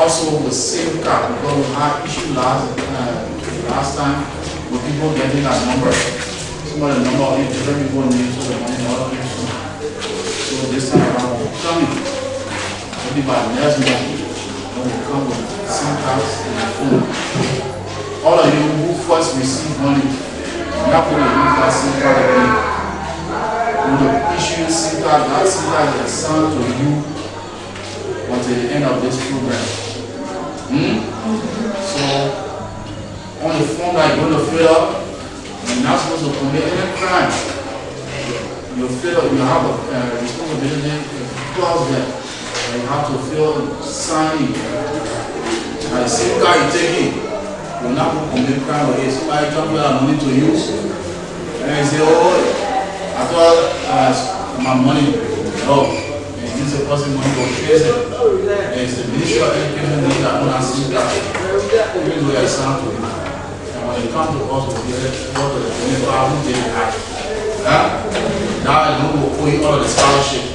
also the same card because we had issue last time with people getting that number. Some of the number of different people names so the money not so this time around we're coming. Maybe by next month when we come with SIM cards and the phone. All of you who first receive money, you're not going to use that SIM card again. We will issue SIM card, that SIM card is assigned to you until the end of this program. So on the form that you're going to fill up, you're not supposed to commit any crime. You fill up, you have a responsibility clause there. You have to fill, sign it. And the same card you're taking, you're not going to commit crime with it. Somebody transfer that money to you, and you say, oh, I thought my money. No. This is a person money for tracing. It's the Ministry of Education that don't have SIM card. Even though it's not to you. And when it comes to us, we get what the minister who did it have. Now I know we'll put all of the scholarship.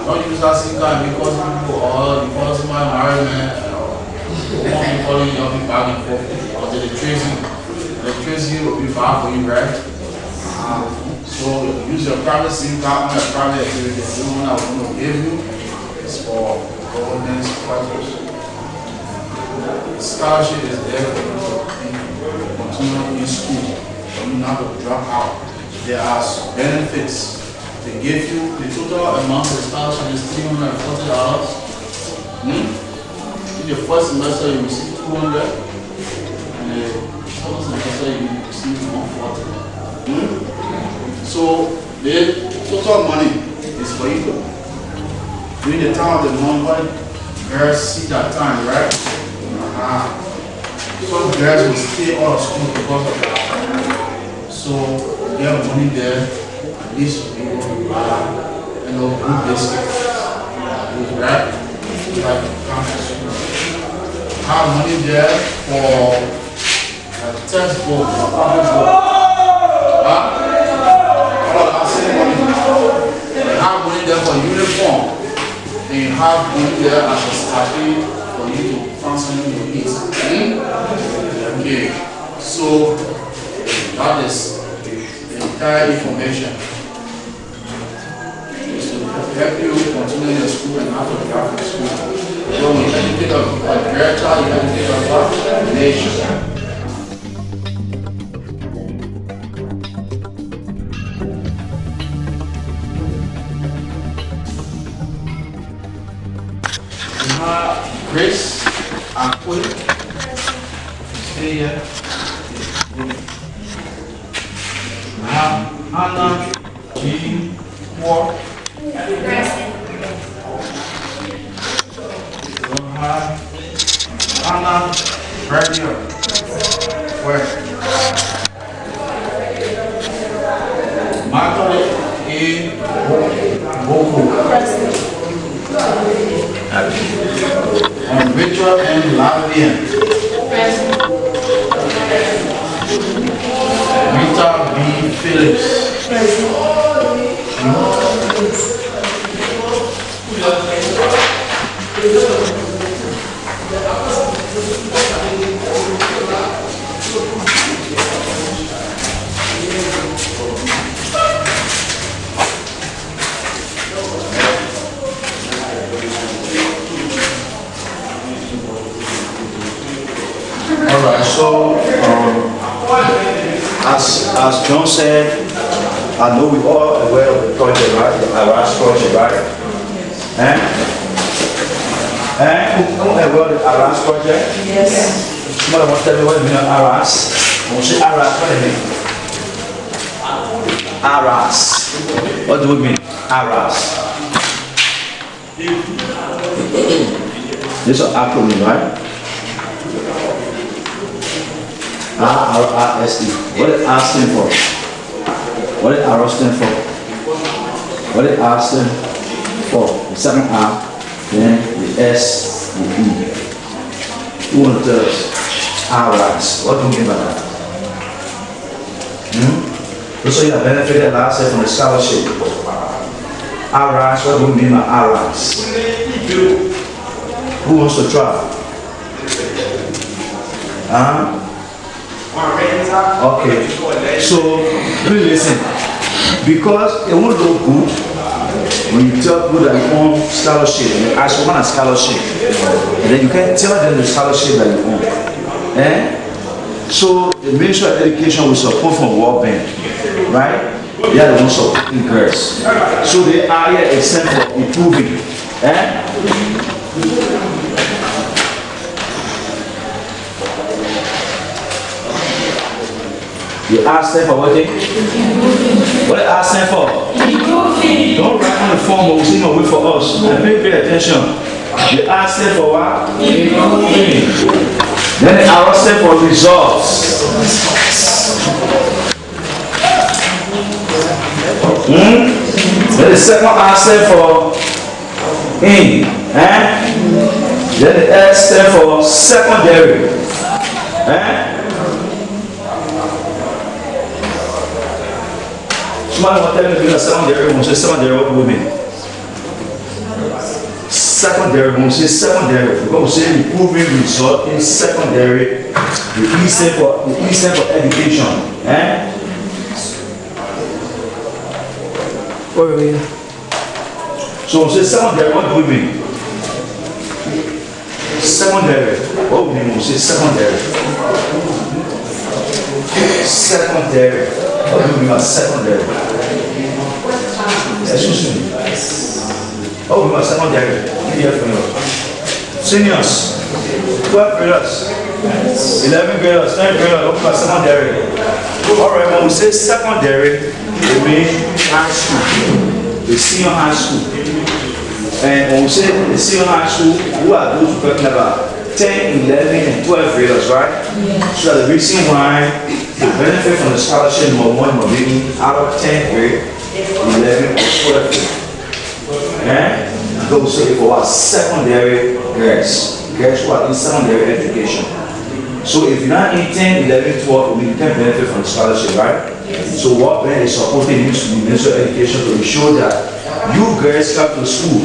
Don't use that SIM card because people or because my married man. One people you'll be back and forth. Or the tracing will be bad for you, right? So use your private SIM card on your private activity. The one I want to give you is for government's purpose. The scholarship is there for you to continue in school. You not to drop out. There are benefits. They give you the total amount of the scholarship is $340. In the first semester you receive $200, and the second semester you receive $140. So the total money is for you. During the time of the month when girls see that time, right? Some girls will stay out of school because of that. So you have money there, at least you will buy good biscuits. Right? Like have money there for textbook, have money there for uniform, and you have money there as a starting for you to function your needs. Okay, so that is the entire information. It's to help you continue your school and have to grab your school. So when you educate a great child, you educate a nation. Grace and Queen, stay here. Hannah G. Moore. Hannah Bernier. Where? Michael A. Boique. And Richard and Latvian. Rita B. Phillips. Alright, so as John said, I know we all aware of the project, right? The Irise project, right? Who aware of the Irise project? Yes. Somebody wants to tell me what it means Irise? When we say Irise, what do you mean? Irise. What do we mean? Irise. This is an acronym, right? R-R-S-E. What did R stand for? What did R stand for? What did R stand for? The second R, then the S, the E. Who wants to tell us? Irise. What do we mean by that? So you have benefited last year from the scholarship. Irise, what do we mean by Irise? Who wants to try? Okay. So, please listen. Because it won't look good when you tell people that you own scholarship. You ask for one scholarship. And then you can tell them the scholarship that you own. So, the Ministry of Education will support from World Bank. Right? They are the ones supporting girls. So, they are here except for improving. You ask them for what they? What they ask them for? Don't write on the form, but we'll see no wait for us. And pay attention. You ask them for what? Then they ask them for results. Then the second ask them for in. Then they ask them for secondary. Somebody will tell me to secondary, we say secondary what women. Secondary, we say secondary. Because we say improving result in secondary, the easier for education. So we say secondary, what do we mean? Secondary, what we mean? We say secondary. Secondary. What do we mean by secondary? Excuse me. Oh, we must secondary. Seniors, 12 graders, 11 graders, 10 graders, what about secondary? Alright, when we say secondary, it means high school, the senior high school. And when we say the senior high school, who are those we're talking about? 10, 11, and 12 graders, right? So the reason why the benefit from the scholarship number 1 will be out of 10th grade, 11, 12 grade. Go say for our secondary girls who are in secondary education. So if you're not in 10, 11, 12, we can benefit from the scholarship, right? So what plan is supporting you to the Ministry of Education to ensure that you girls come to school.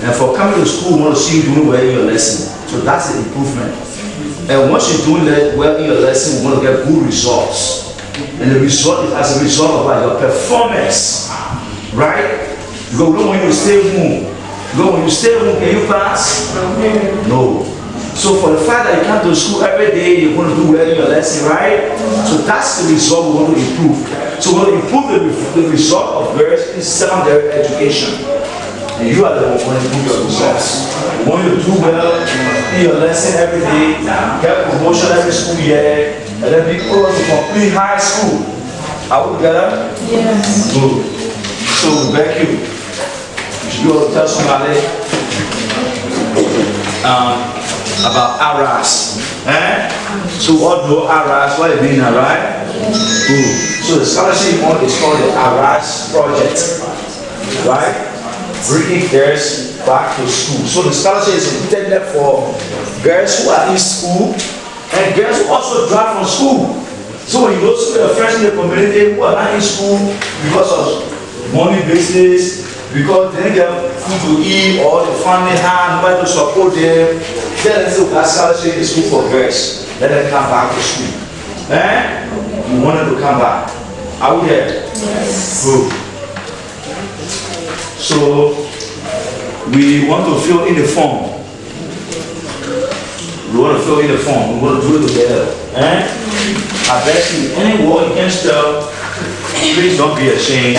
And for coming to school, we want to see you doing well in your lesson. So that's the improvement. And once you're doing well in your lesson, we want to get good results. And the result is as a result of your performance, right? Because we don't want you to stay home. Because when you stay home, can you pass? No. So for the fact that you come to school every day, you're going to do well in your lesson, right? So that's the result we want to improve. So we want to improve the result of girls in secondary education. And you are the one who want to improve your results. We want you to do well in your lesson every day, get promotion every school year, and then be able to complete high school. Are we together? Yes. Good. So we beg you. You should be able to tell somebody about Irise. So what do Irise? What it mean, right? Good. So the scholarship one is called the Irise project, right? Bringing girls back to school. So the scholarship is intended for girls who are in school and girls who also drop from school. So when you go to your friends in the community who are not in school because of money business, because they didn't get food to eat or the family had nobody to support them, tell them that scholarship is good for girls. Let them come back to school. You want them to come back. Are we there? Yes. Good. So we want to fill in the form. We want to fill in the form. We want to do it together. I bet you any word you can spell, please don't be ashamed.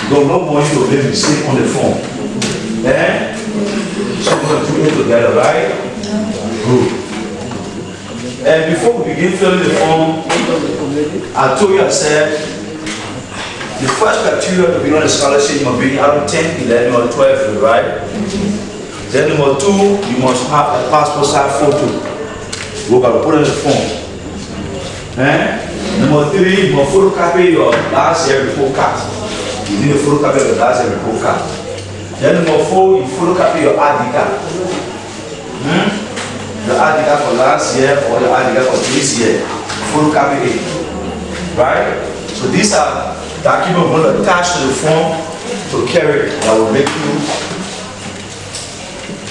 Because no one to make mistake on the form. So we're going to do it together, right? Good. And before we begin filling the form, I told you, I said, the first criteria to be on the scholarship, you must be out of 10, 11, or 12, right? Then number 2, you must have a passport size photo. We're going to put in the form. Number 3, you must photocopy your last year report card. You need a photocopy of your last year report card. Then number 4, you photocopy your ID card. The ID card for last year or the ID card for this year. Photocopy it. Right? So these are documents we're going to attach to the form to carry that will make you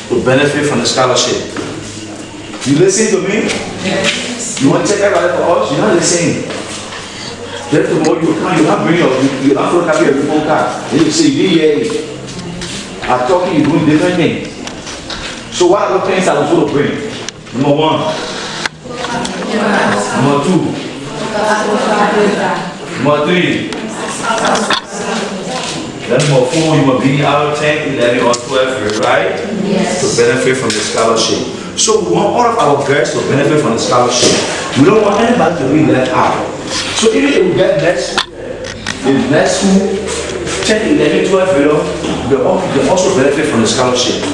to benefit from the scholarship. You listen to me? Yes. You want to check everybody for us? You're not listening. Then tomorrow you come, you not bring your, you not photocopy your phone card. Then you say, you didn't hear it. I'm talking, you're doing different things. So what are the things I was going to bring? Number 1. Number 2. Number 3. Then number 4, you must be out of 10, 11, or 12, right? Yes. To benefit from the scholarship. So we want all of our girls to benefit from the scholarship. We don't want anybody to be left out. So even if we get next school, 10, 11, 12, they also benefit from the scholarship.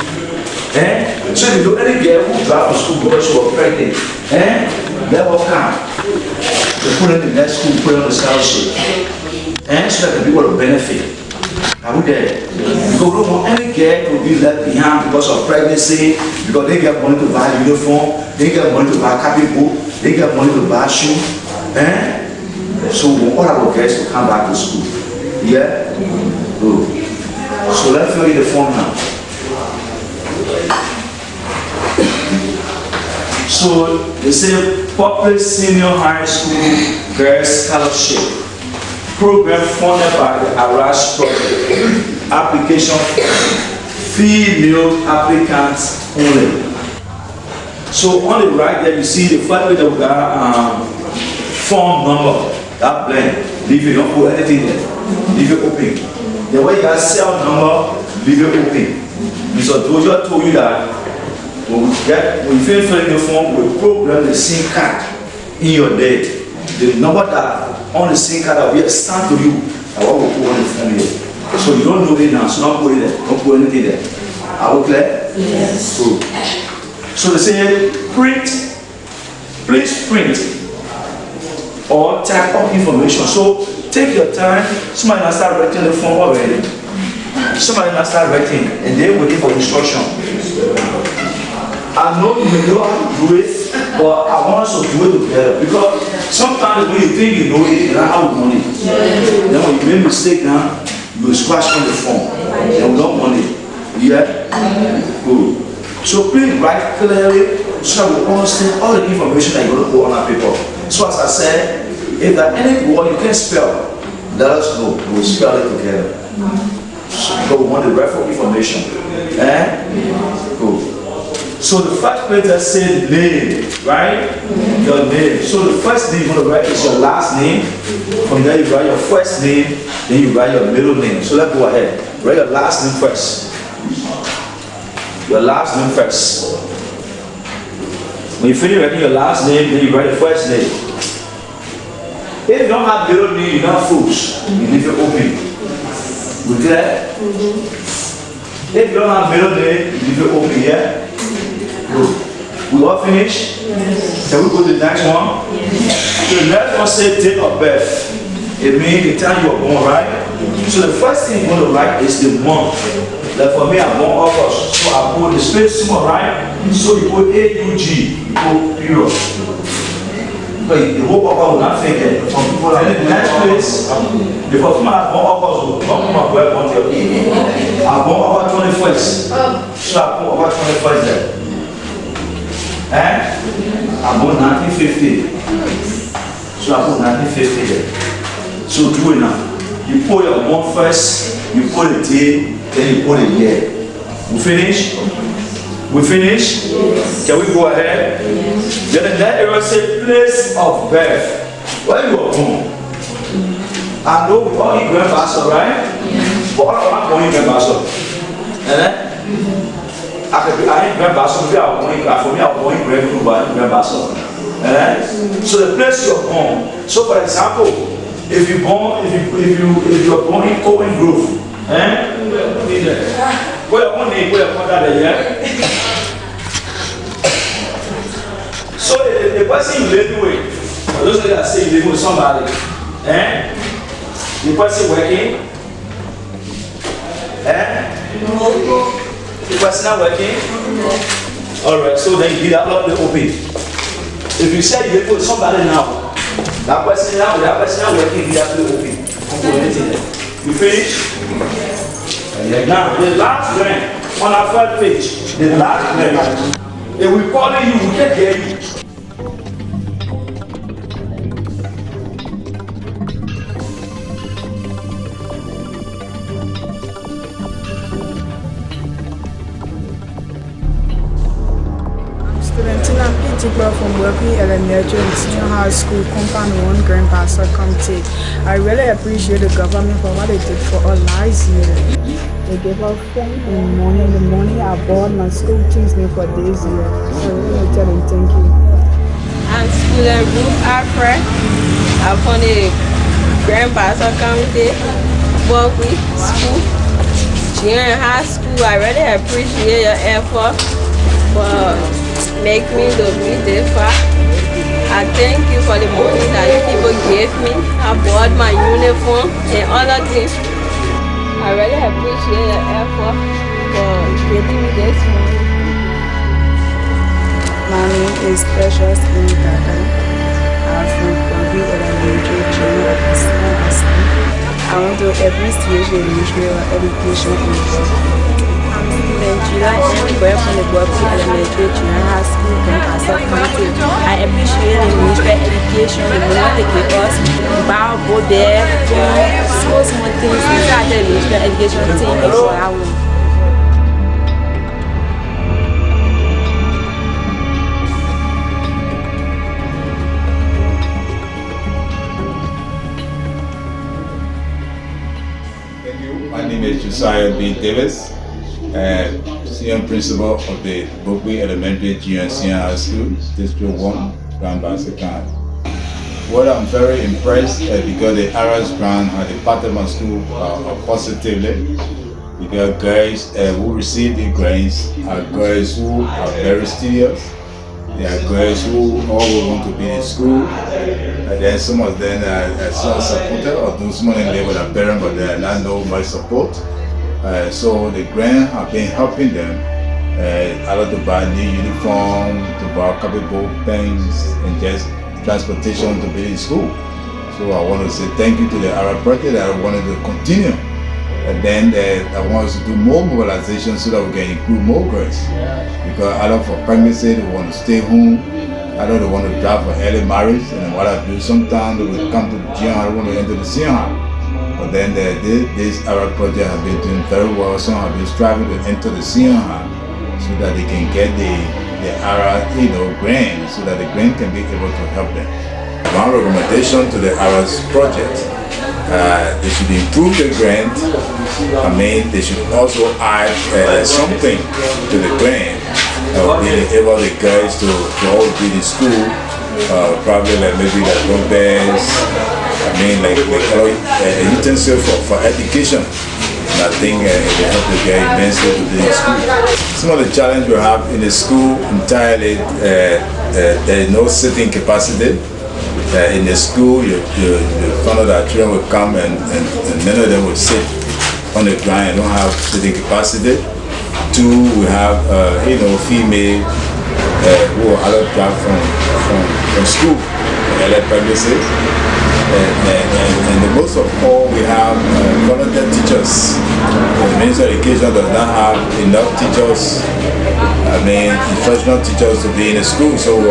So if you know any girl who dropped from school because she was pregnant, let her come. They put her in the next school, put her on the scholarship. So that the people will benefit. Are we there? Because we don't want any girl to be left behind because of pregnancy, because they get money to buy uniform, they get money to buy copybook, they get money to buy shoe. So we want all our girls to come back to school. Yeah? Good. So let's fill in the form now. So they say public senior high school girls scholarship program funded by the Irise project. Application female applicants only. So on the right there you see the first page of the form number, that blank. Leave it, don't put anything there. Leave it open. The way you got cell number, leave it open. So Doja told you that when you finish filling the form, we program the SIM card in your day. The number that on the SIM card that we assigned to you, I will put on the form here. So you don't know it now, so don't put it there. Don't put anything there. Are we clear? Yes. So they say print, please print or type up information. So take your time. Somebody will start writing the form already. Somebody will start writing and they're waiting for instruction. I know you may know how to do it, but I want us to do it together because sometimes when you think you know it, you don't have money. Then when you make a mistake now, you will scratch on the form. And we don't want it. Yeah? Good. So please write clearly so that we understand all the information that you're going to put on our paper. So as I said, if there are any word you can spell, let us know. We'll spell it together. So we want the reference information. Good. So the first page that says name, right? Your name. So the first name you're going to write is your last name. From there you write your first name, then you write your middle name. So let's go ahead. Write your last name first. Your last name first. When you finish writing your last name, then you write the first name. If you don't have middle name, you're not fools. You leave it open. We clear? If you don't have middle name, you leave it open, yeah? Good. We all finished? Yes. Can we go to the next one? Yes. So the next one says date of birth. It means the time you were born, right? So the first thing you're going to write is the month. Like for me, I'm born August. So I put the space small, right? So you put AUG, you put period. But the whole August will not think it. Some people are in the next place. Because my born August, not my boy born till I'm born August 21st. So I put August 21st there. I'm born 1950. So I put 1950 there. So do it now. You put your month first, you put a day, then you put a year. We finish? We finish? Yes. Can we go ahead? Yes. Then the next area says place of birth. Where you were born? I know we all eat Grand Bassa, right? Yes. But all of us don't eat Grand Bassa. I ain't Grand Bassa, for me I was born in Grand Bassa. So the place you're born. So for example, if you're born in Owen Grove, so the person you live with, for those that say you live with somebody, the person working, the person not working. Alright, so then you leave that up the open. If you say you live with somebody now, that person not working, you have to open. You finish? Now the last line on on our first page, the last page. If we call you, we can't hear you. Studentina Pitigba from Boique Elementary and Senior High School, Compound 1, Grand Pastor County. I really appreciate the government for what they did for us last year. They gave us phone in the morning. The morning I bought my school things for this year. So I really tell them thank you. I'm student Ruth Afra. I'm from the Grand Pastor County, Boique School, Junior High School. I really appreciate your effort for make me to be this far. I thank you for the money that you people gave me. I bought my uniform and other things. I really appreciate your effort for getting me this money. My name is Precious Nkata. I'm from Boique Elementary Junior High School. I want to appreciate the Ministry of Education in Boique. Nigeria and work from the Boique Elementary Junior High School in Pastor County. I appreciate the Ministry of Education, the money they give us, buy go there, small things. We got the Ministry of Education thing for our own. Thank you. My name is Josiah B. Davis, Senior Principal of the Boique Elementary Junior and Senior High School, District 1, Grand Pastor County. What I'm very impressed because the Irise grant had impacted my school positively, because guys who receive the grants are guys who are very studious. They are guys who all want to be in school, and then some of them are so supported, or those some of them live with their parents but they are not know much support. So the grant have been helping them either to buy new uniform, to buy copybook, pens, and just transportation to be in school. So I want to say thank you to the Arab project. I wanted to continue, and then I want us to do more mobilization so that we can include more girls. Because either for pregnancy they want to stay home, either they want to drive for early marriage, and what I do sometimes they will come to the gym. I want to enter the senior. But then this Arab project has been doing very well. Some have been striving to enter the senior high so that they can get the Arab, grant, so that the grant can be able to help them. One recommendation to the Arab project, they should improve the grant. I mean, they should also add something to the grant, being able the guys to all be in school, probably like maybe like robbers. I mean, like a utensil for education. And I think it will help the guy immensely to be in school. Some of the challenge we have in the school entirely, there is no sitting capacity. In the school, you find out that children will come and many of them will sit on the ground and don't have sitting capacity. Two, we have female who are other dropped from school, early pregnancy. And the most of all, we have volunteer teachers. The Ministry of Education does not have enough teachers, instructional teachers to be in the school. So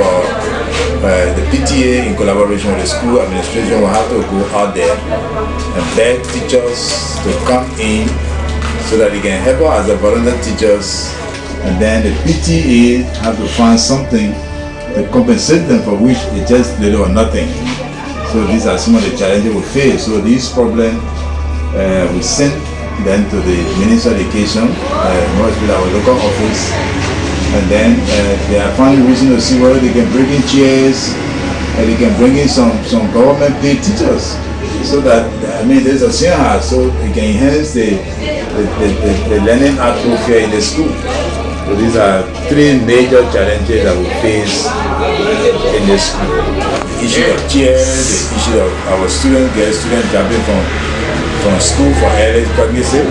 the PTA, in collaboration with the school administration, will have to go out there and beg teachers to come in so that they can help us as the volunteer teachers. And then the PTA have to find something to compensate them for which they just little or nothing. So these are some of the challenges we face. So these problems, we sent them to the Ministry of Education, must be our local office, and then they are finding reason to see whether they can bring in chairs, and they can bring in some government paid teachers, so that there's a senior high, so it can enhance the learning atmosphere in the school. So these are three major challenges that we face in the school. The issue of chairs, the issue of our students dropping from school for early pregnancy.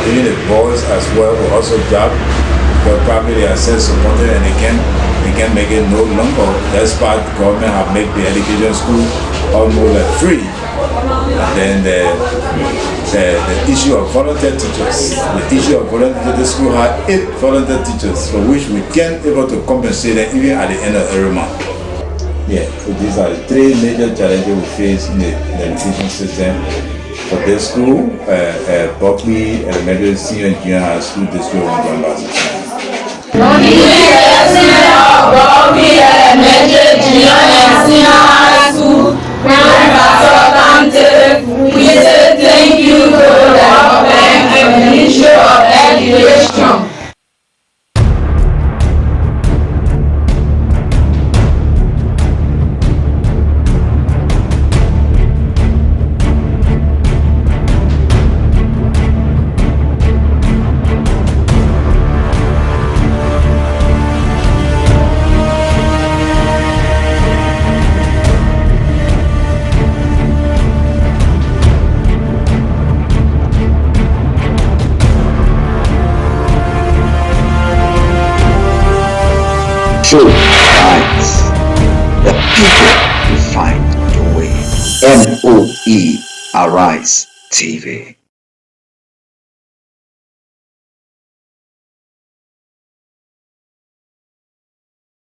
Even the boys as well will also drop, because probably they are self-supported and they can make it no longer. That's why the government have made the education school almost like free. And then the issue of volunteer teachers. The issue of volunteer teachers, the school had 8 volunteer teachers for which we can't able to compensate them even at the end of every month. Yeah, so these are the 3 major challenges we face in the education system for this school, Boique Elementary Senior Junior High School District 1 Grand We say thank you to the government and the Ministry of Education. True rights. The people will find the way. MOE Arise TV.